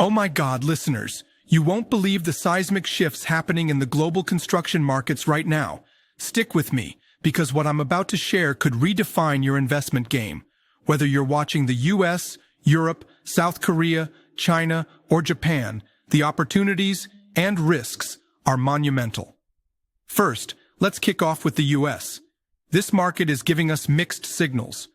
Oh my God, listeners, you won't believe the seismic shifts happening in the global construction markets right now. Stick with me, because what I'm about to share could redefine your investment game. Whether you're watching the US, Europe, South Korea, China, or Japan, the opportunities and risks are monumental. First, let's kick off with the US. This market is giving us mixed signals.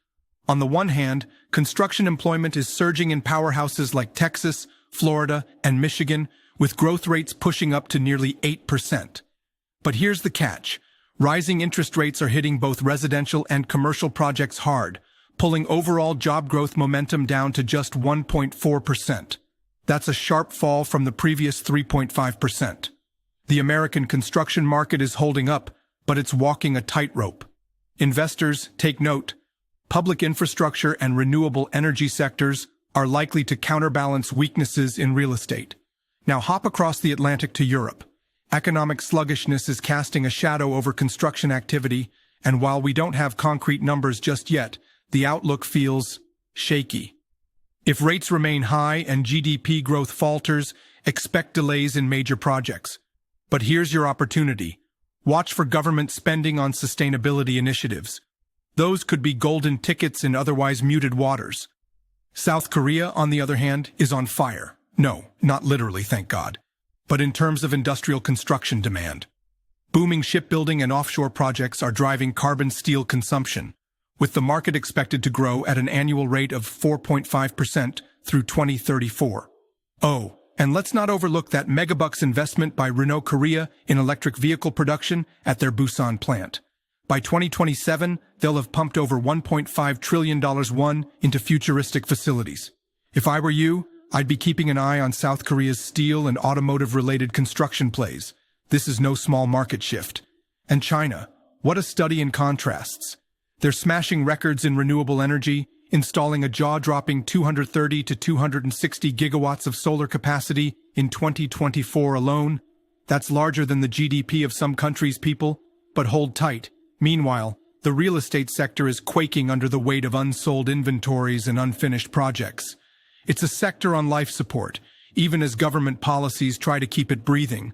On the one hand, construction employment is surging in powerhouses like Texas, Florida, and Michigan, with growth rates pushing up to nearly 8%. But here's the catch. Rising interest rates are hitting both residential and commercial projects hard, pulling overall job growth momentum down to just 1.4%. That's a sharp fall from the previous 3.5%. The American construction market is holding up, but it's walking a tightrope. Investors, take note. Public infrastructure and renewable energy sectors are likely to counterbalance weaknesses in real estate. Now hop across the Atlantic to Europe. Economic sluggishness is casting a shadow over construction activity, and while we don't have concrete numbers just yet, the outlook feels shaky. If rates remain high and GDP growth falters, expect delays in major projects. But here's your opportunity. Watch for government spending on sustainability initiatives. Those could be golden tickets in otherwise muted waters. South Korea, on the other hand, is on fire. No, not literally, thank God, but in terms of industrial construction demand. Booming shipbuilding and offshore projects are driving carbon steel consumption, with the market expected to grow at an annual rate of 4.5% through 2034. Oh, and let's not overlook that megabucks investment by Renault Korea in electric vehicle production at their Busan plant. By 2027, they'll have pumped over $1.5 trillion into futuristic facilities. If I were you, I'd be keeping an eye on South Korea's steel and automotive-related construction plays. This is no small market shift. And China, what a study in contrasts. They're smashing records in renewable energy, installing a jaw-dropping 230 to 260 gigawatts of solar capacity in 2024 alone. That's larger than the GDP of some countries' people, but hold tight. Meanwhile, the real estate sector is quaking under the weight of unsold inventories and unfinished projects. It's a sector on life support, even as government policies try to keep it breathing.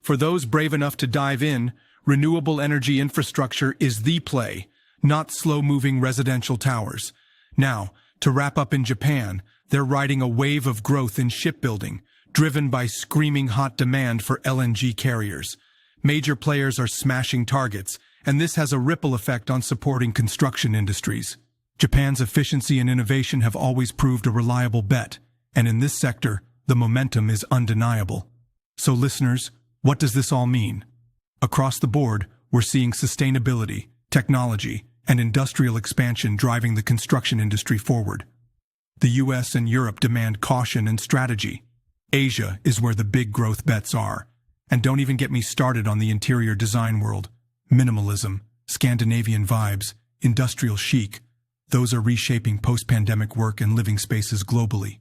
For those brave enough to dive in, renewable energy infrastructure is the play, not slow-moving residential towers. Now, to wrap up in Japan, they're riding a wave of growth in shipbuilding, driven by screaming hot demand for LNG carriers. Major players are smashing targets, and this has a ripple effect on supporting construction industries. Japan's efficiency and innovation have always proved a reliable bet, and in this sector, the momentum is undeniable. So listeners, what does this all mean? Across the board, we're seeing sustainability, technology, and industrial expansion driving the construction industry forward. The US and Europe demand caution and strategy. Asia is where the big growth bets are. And don't even get me started on the interior design world. Minimalism, Scandinavian vibes, industrial chic, those are reshaping post-pandemic work and living spaces globally.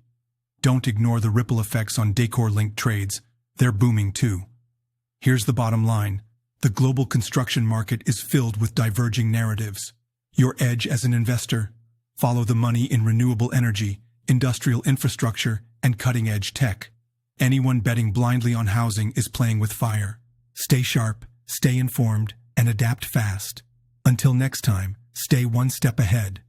Don't ignore the ripple effects on decor-linked trades. They're booming too. Here's the bottom line. The global construction market is filled with diverging narratives. Your edge as an investor: follow the money in renewable energy, industrial infrastructure, and cutting-edge tech. Anyone betting blindly on housing is playing with fire. Stay sharp, stay informed, and adapt fast. Until next time, stay one step ahead.